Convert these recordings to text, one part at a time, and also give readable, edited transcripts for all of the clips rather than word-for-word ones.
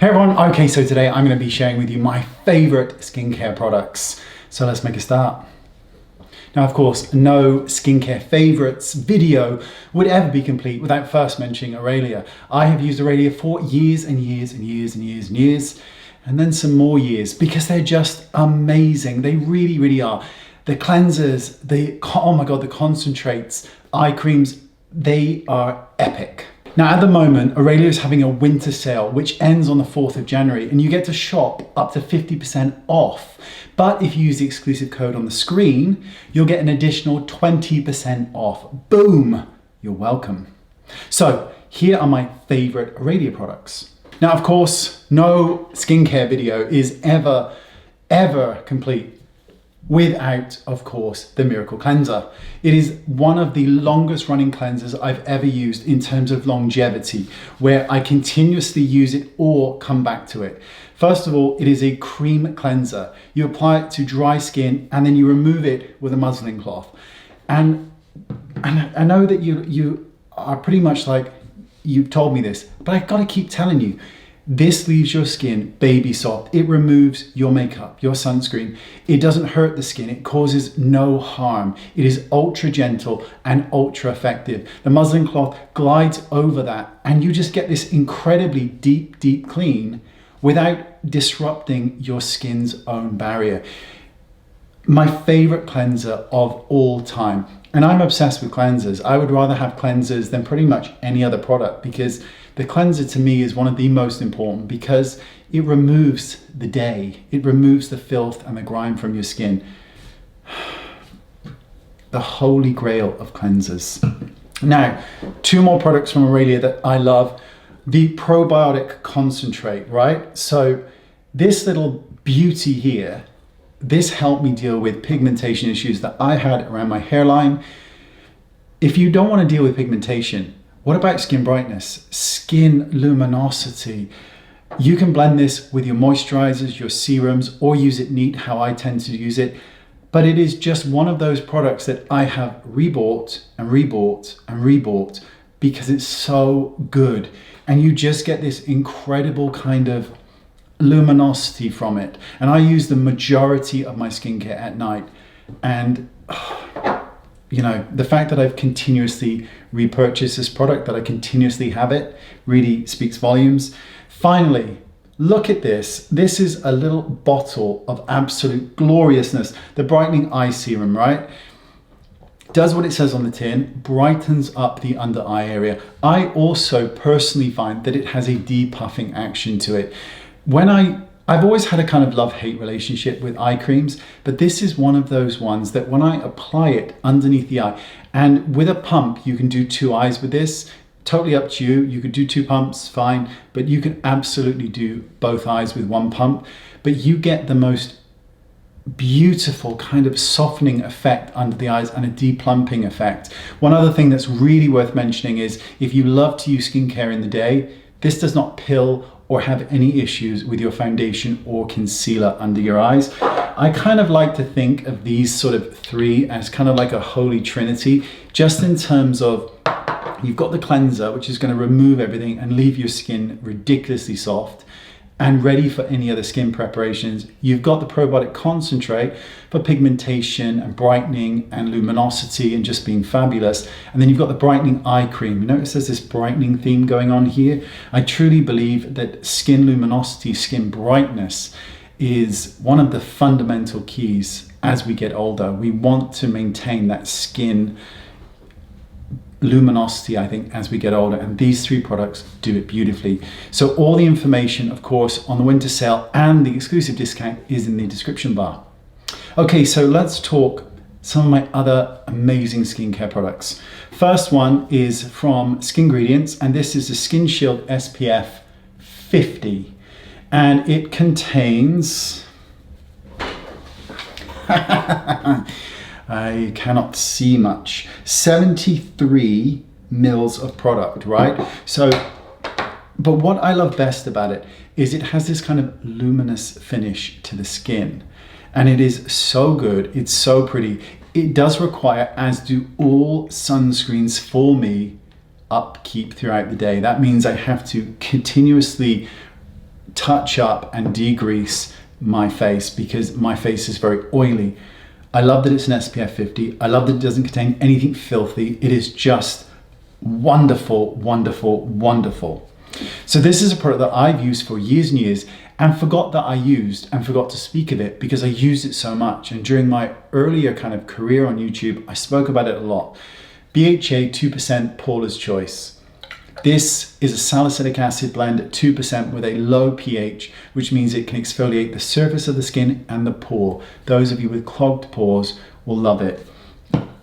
Hey everyone, okay, so today I'm going to be sharing with you my favorite skincare products. So let's make a start. Now, of course, no skincare favorites video would ever be complete without first mentioning Aurelia. I have used Aurelia for years and years and years and years and years, and then some more years because they're just amazing. They really, really are. The cleansers, oh my God, the concentrates, eye creams, they are epic. Now at the moment, Aurelia is having a winter sale, which ends on the 4th of January, and you get to shop up to 50% off. But if you use the exclusive code on the screen, you'll get an additional 20% off. Boom, you're welcome. So here are my favorite Aurelia products. Now, of course, no skincare video is ever complete without, of course, the Miracle Cleanser. It is one of the longest running cleansers I've ever used in terms of longevity, where I continuously use it or come back to it. First of all, it is a cream cleanser. You apply it to dry skin and then you remove it with a muslin cloth. And I know that you are pretty much like, you've told me this, but I've got to keep telling you, this leaves your skin baby soft. It removes your makeup, your sunscreen. It doesn't hurt the skin. It causes no harm. It is ultra gentle and ultra effective. The muslin cloth glides over that and you just get this incredibly deep clean without disrupting your skin's own barrier. My favorite cleanser of all time. And I'm obsessed with cleansers. I would rather have cleansers than pretty much any other product because the cleanser to me is one of the most important because it removes the day. It removes the filth and the grime from your skin. The holy grail of cleansers. Now, two more products from Aurelia that I love. The Probiotic concentrate, right? So this little beauty here, this helped me deal with pigmentation issues that I had around my hairline. If you don't want to deal with pigmentation, what about skin brightness, skin luminosity? You can blend this with your moisturizers, your serums, or use it neat, how I tend to use it. But it is just one of those products that I have rebought and rebought and rebought because it's so good. And you just get this incredible kind of luminosity from it. And I use the majority of my skincare at night. And you know, the fact that I've continuously repurchased this product, that I continuously have it, really speaks volumes. Finally, look at this. This is a little bottle of absolute gloriousness. The brightening eye serum, right? Does what it says on the tin, brightens up the under eye area. I also personally find that it has a depuffing action to it. I've always had a kind of love-hate relationship with eye creams, but this is one of those ones that when I apply it underneath the eye, and with a pump, you can do 2 eyes with this, totally up to you. You could do 2 pumps, fine, but you can absolutely do both eyes with 1 pump, but you get the most beautiful kind of softening effect under the eyes and a deplumping effect. One other thing that's really worth mentioning is if you love to use skincare in the day, this does not pill or have any issues with your foundation or concealer under your eyes. I kind of like to think of these sort of 3 as kind of like a holy trinity, just in terms of you've got the cleanser, which is going to remove everything and leave your skin ridiculously soft and ready for any other skin preparations. You've got the Probiotic concentrate for pigmentation and brightening and luminosity and just being fabulous. And then you've got the brightening eye cream. You notice there's this brightening theme going on here. I truly believe that skin luminosity, skin brightness is one of the fundamental keys as we get older. We want to maintain that skin luminosity, I think, as we get older, and these 3 products do it beautifully. So all the information, of course, on the winter sale and the exclusive discount is in the description bar. Okay, so let's talk some of my other amazing skincare products. First one is from Skin Ingredients, and this is the Skin Shield SPF 50, and it contains I cannot see much. 73 mils of product, right? So, but what I love best about it is it has this kind of luminous finish to the skin. And it is so good, it's so pretty. It does require, as do all sunscreens for me, upkeep throughout the day. That means I have to continuously touch up and degrease my face because my face is very oily. I love that it's an SPF 50. I love that it doesn't contain anything filthy. It is just wonderful, wonderful, wonderful. So this is a product that I've used for years and years and forgot that I used and forgot to speak of it because I used it so much. And during my earlier kind of career on YouTube, I spoke about it a lot. BHA 2% Paula's Choice. This is a salicylic acid blend at 2% with a low pH, which means it can exfoliate the surface of the skin and the pore. Those of you with clogged pores will love it.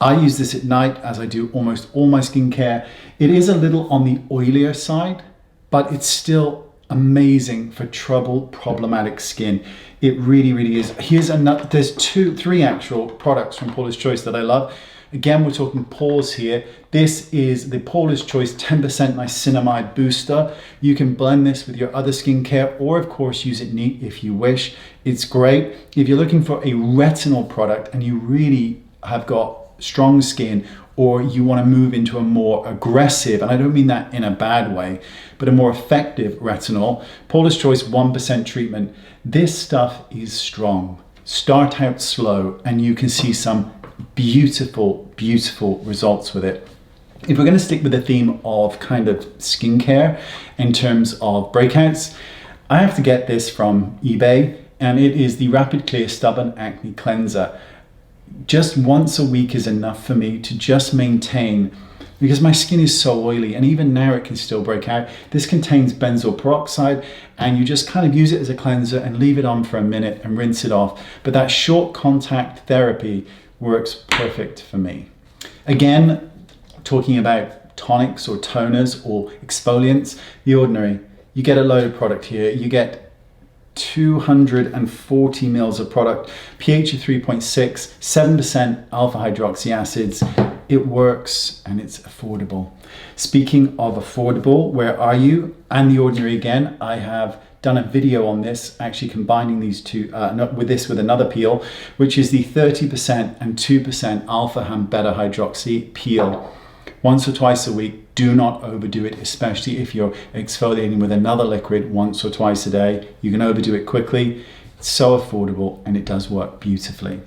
I use this at night as I do almost all my skincare. It is a little on the oilier side, but it's still amazing for troubled, problematic skin. It really, really is. Here's another, there's three actual products from Paula's Choice that I love. Again, we're talking pores here. This is the Paula's Choice 10% Niacinamide Booster. You can blend this with your other skincare or of course use it neat if you wish. It's great. If you're looking for a retinol product and you really have got strong skin or you want to move into a more aggressive, and I don't mean that in a bad way, but a more effective retinol, Paula's Choice 1% treatment. This stuff is strong. Start out slow and you can see some beautiful, beautiful results with it. If we're going to stick with the theme of kind of skincare in terms of breakouts, I have to get this from eBay, and it is the Rapid Clear Stubborn Acne Cleanser. Just once a week is enough for me to just maintain, because my skin is so oily and even now it can still break out. This contains benzoyl peroxide and you just kind of use it as a cleanser and leave it on for a minute and rinse it off. But that short contact therapy works perfect for me. Again, talking about tonics or toners or exfoliants, The Ordinary, you get a load of product here. You get 240 mils of product, pH of 3.6, 7% alpha hydroxy acids. It works and it's affordable. Speaking of affordable, where are you? And The Ordinary again, I have done a video on this, actually combining these two with another peel, which is the 30% and 2% alpha and beta hydroxy peel. Once or twice a week, do not overdo it, especially if you're exfoliating with another liquid once or twice a day. You can overdo it quickly. It's so affordable and it does work beautifully.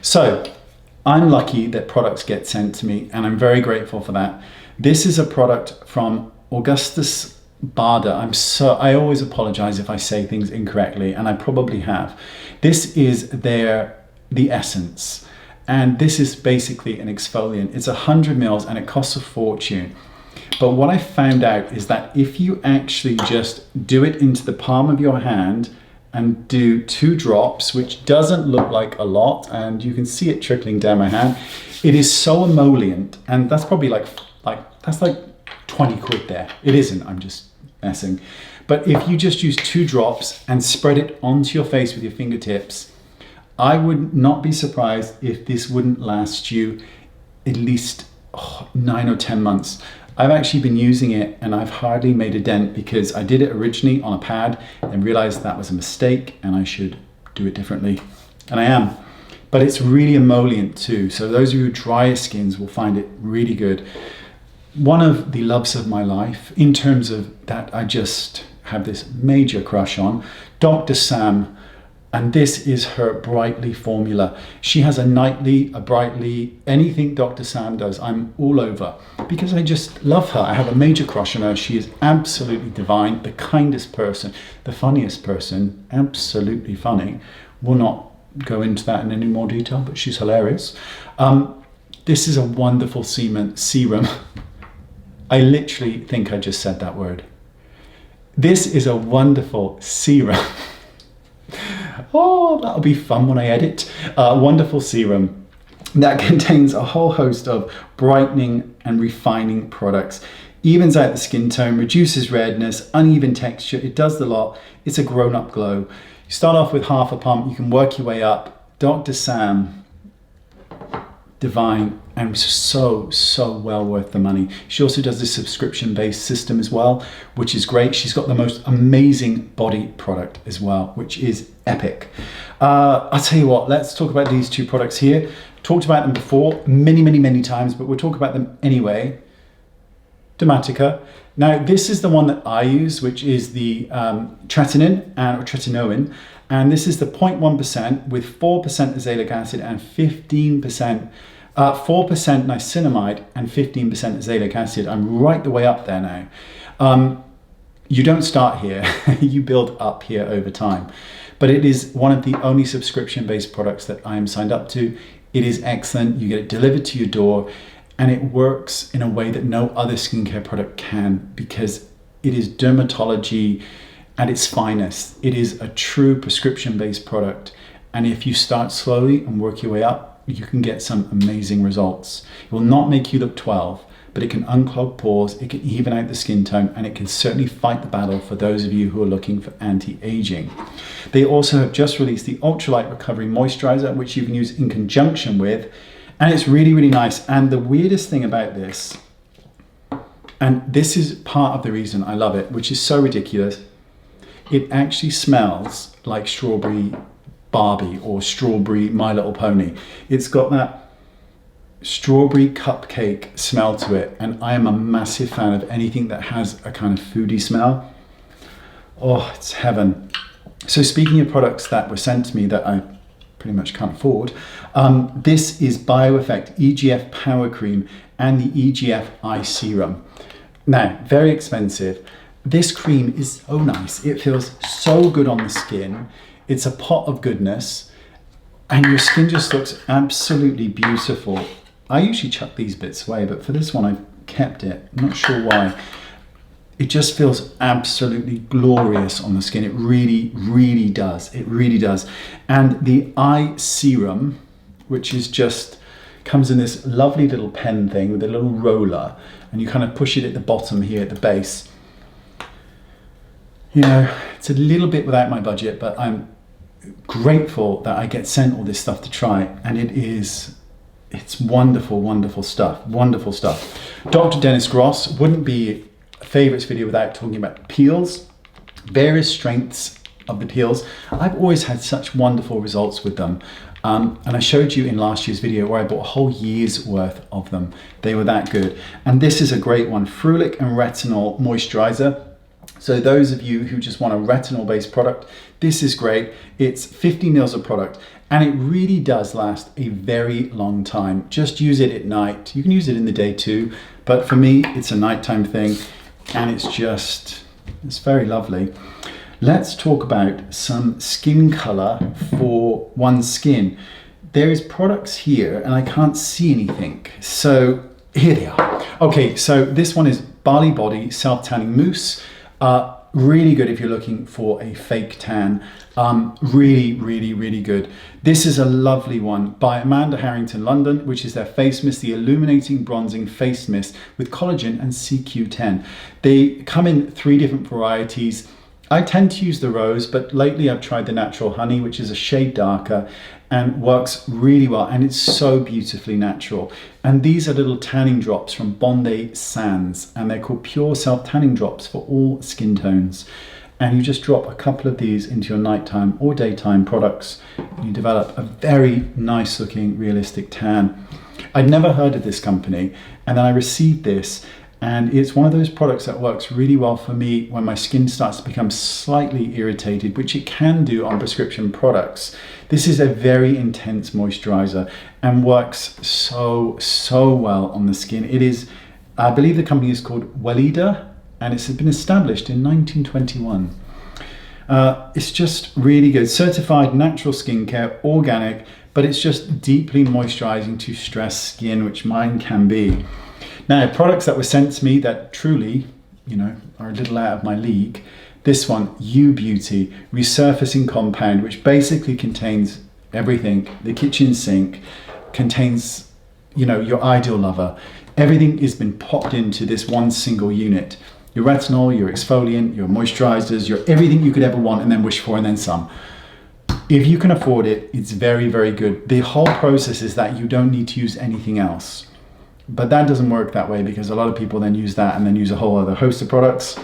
So I'm lucky that products get sent to me and I'm very grateful for that. This is a product from Augustus Bader. I always apologize if I say things incorrectly, and I probably have. This is the essence, and this is basically an exfoliant. It's 100 mils and it costs a fortune. But what I found out is that if you actually just do it into the palm of your hand and do 2 drops, which doesn't look like a lot, and you can see it trickling down my hand, it is so emollient, and that's probably like 20 quid there. It isn't, I'm just messing. But if you just use 2 drops and spread it onto your face with your fingertips, I would not be surprised if this wouldn't last you at least 9 or 10 months. I've actually been using it and I've hardly made a dent because I did it originally on a pad and realized that was a mistake and I should do it differently. And I am. But it's really emollient too. So those of you with drier skins will find it really good. One of the loves of my life, in terms of that I just have this major crush on, Dr. Sam, and this is her Brightly formula. She has a nightly, a brightly, anything Dr. Sam does, I'm all over because I just love her. I have a major crush on her. She is absolutely divine, the kindest person, the funniest person, absolutely funny. Will not go into that in any more detail, but she's hilarious. This is a wonderful serum. I literally think I just said that word. This is a wonderful serum. Oh, that'll be fun when I edit. Wonderful serum that contains a whole host of brightening and refining products. Evens out the skin tone, reduces redness, uneven texture. It does the lot. It's a grown-up glow. You start off with half a pump. You can work your way up. Dr. Sam, divine, and so well worth the money. She also does this subscription-based system as well, which is great. She's got the most amazing body product as well, which is epic. I'll tell you what, let's talk about these 2 products here. Talked about them before many times, but we'll talk about them anyway. Dermatica. Now, this is the one that I use, which is the tretinoin or tretinoin. And this is the 0.1% with 4% azelaic acid and 4% niacinamide and 15% azelaic acid. I'm right the way up there now. You don't start here, you build up here over time. But it is one of the only subscription-based products that I am signed up to. It is excellent, you get it delivered to your door, and it works in a way that no other skincare product can, because it is dermatology at its finest. It is a true prescription-based product. And if you start slowly and work your way up, you can get some amazing results. It will not make you look 12, but it can unclog pores, it can even out the skin tone, and it can certainly fight the battle for those of you who are looking for anti-aging. They also have just released the Ultralight Recovery Moisturizer, which you can use in conjunction with, and it's really, really nice. And the weirdest thing about this, and this is part of the reason I love it, which is so ridiculous, it actually smells like strawberry Barbie or strawberry My Little Pony. It's got that strawberry cupcake smell to it, and I am a massive fan of anything that has a kind of foodie smell. Oh, it's heaven. So speaking of products that were sent to me that I pretty much can't afford, this is BioEffect EGF Power Cream and the EGF Eye Serum. Now, very expensive. This cream is so nice. It feels so good on the skin. It's a pot of goodness, and your skin just looks absolutely beautiful. I usually chuck these bits away, but for this one I've kept it. I'm not sure why. It just feels absolutely glorious on the skin. It really, really does. It really does. And the eye serum, which is just, comes in this lovely little pen thing with a little roller, and you kind of push it at the bottom here at the base. You know, it's a little bit without my budget, but I'm grateful that I get sent all this stuff to try, and it's wonderful, wonderful stuff, wonderful stuff. Dr. Dennis Gross wouldn't be a favorites video without talking about peels, various strengths of the peels. I've always had such wonderful results with them. And I showed you in last year's video where I bought a whole year's worth of them. They were that good. And this is a great one, Ferulic and Retinol Moisturizer. So those of you who just want a retinol-based product, this is great. It's 50 mils of product, and it really does last a very long time. Just use it at night. You can use it in the day too, but for me, it's a nighttime thing, and it's very lovely. Let's talk about some skin color for one's skin. There's products here, and I can't see anything. So here they are. Okay, so this one is Bali Body Self-Tanning Mousse. Really good if you're looking for a fake tan. Really, really, really good. This is a lovely one by Amanda Harrington London, which is their face mist, the illuminating bronzing face mist with collagen and CQ10. They come in 3 different varieties. I tend to use the rose, but lately I've tried the natural honey, which is a shade darker and works really well, and it's so beautifully natural. And these are little tanning drops from Bondi Sands, and they're called pure self-tanning drops for all skin tones. And you just drop a couple of these into your nighttime or daytime products, and you develop a very nice looking realistic tan. I'd never heard of this company, and then I received this, and it's one of those products that works really well for me when my skin starts to become slightly irritated, which it can do on prescription products. This is a very intense moisturizer and works so well on the skin. It is, I believe the company is called Weleda, and it's been established in 1921. It's just really good. Certified natural skincare, organic, but it's just deeply moisturizing to stressed skin, which mine can be. Now, products that were sent to me that truly, you know, are a little out of my league. This one, U Beauty Resurfacing Compound, which basically contains everything. The kitchen sink contains, you know, your ideal lover. Everything has been popped into this one single unit. Your retinol, your exfoliant, your moisturizers, your everything you could ever want and then wish for and then some. If you can afford it, it's very, very good. The whole process is that you don't need to use anything else. But that doesn't work that way, because a lot of people then use that and then use a whole other host of products.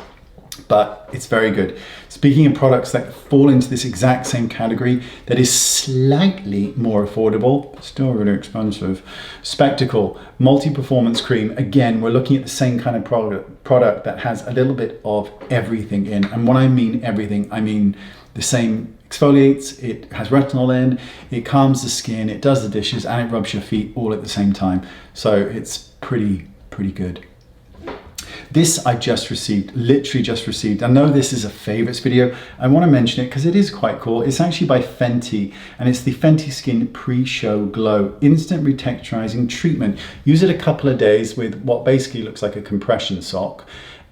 but it's very good. Speaking of products that fall into this exact same category that is slightly more affordable, but still really expensive, Spectacle multi-performance cream. Again, we're looking at the same kind of product that has a little bit of everything in. And when I mean everything, I mean the same exfoliates, it has retinol in, it calms the skin, it does the dishes, and it rubs your feet all at the same time. So it's pretty good. This I just received, literally just received. I know this is a favorites video. I want to mention it because it is quite cool. It's actually by Fenty, and it's the Fenty Skin Pre-Show Glow Instant Retexturizing Treatment. Use it a couple of days with what basically looks like a compression sock,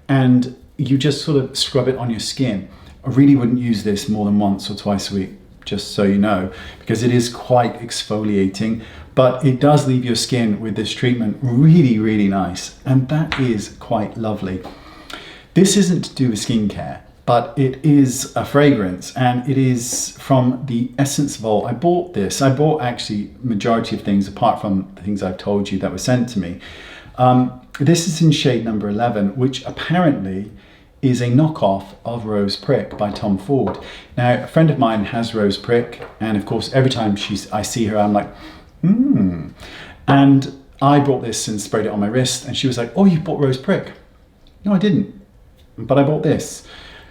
and you just sort of scrub it on your skin. I really wouldn't use this more than once or twice a week, just so you know, because it is quite exfoliating, but it does leave your skin with this treatment really nice, and that is quite lovely. This isn't to do with skincare, but it is a fragrance, and it is from the Essence Vault. I bought this. I bought actually majority of things apart from the things I've told you that were sent to me. This is in shade number 11, which apparently is a knockoff of Rose Prick by Tom Ford. Now, a friend of mine has Rose Prick, and of course, every time I see her, I'm like, And I bought this and sprayed it on my wrist, and she was like, oh, you bought Rose Prick. No, I didn't, but I bought this.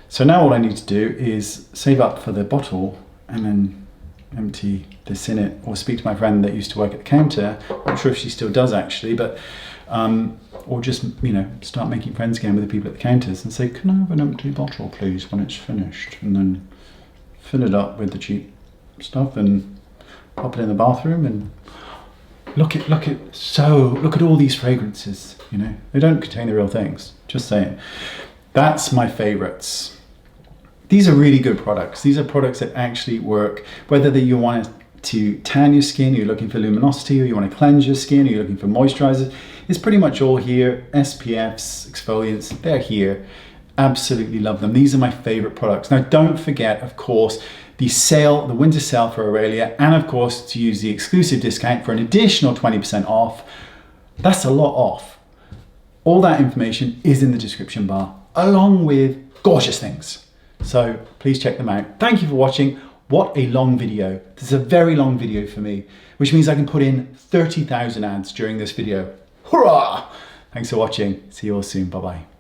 So now all I need to do is save up for the bottle and then empty this in it, or speak to my friend that used to work at the counter. I'm not sure if she still does actually, but or just, you know, start making friends again with the people at the counters and say, can I have an empty bottle please when it's finished, and then fill it up with the cheap stuff and pop it in the bathroom. And look at all these fragrances, you know, they don't contain the real things, just saying. That's my favorites. These are really good products. These are products that actually work, whether you want to tan your skin, you're looking for luminosity, or you want to cleanse your skin, or you're looking for moisturizers. It's pretty much all here. SPFs, exfoliants, they're here. Absolutely love them. These are my favorite products. Now, don't forget, of course, the sale, the winter sale for Aurelia, and of course, to use the exclusive discount for an additional 20% off. That's a lot off. All that information is in the description bar, along with gorgeous things. So please check them out. Thank you for watching. What a long video. This is a very long video for me, which means I can put in 30,000 ads during this video. Hurrah! Thanks for watching. See you all soon. Bye-bye.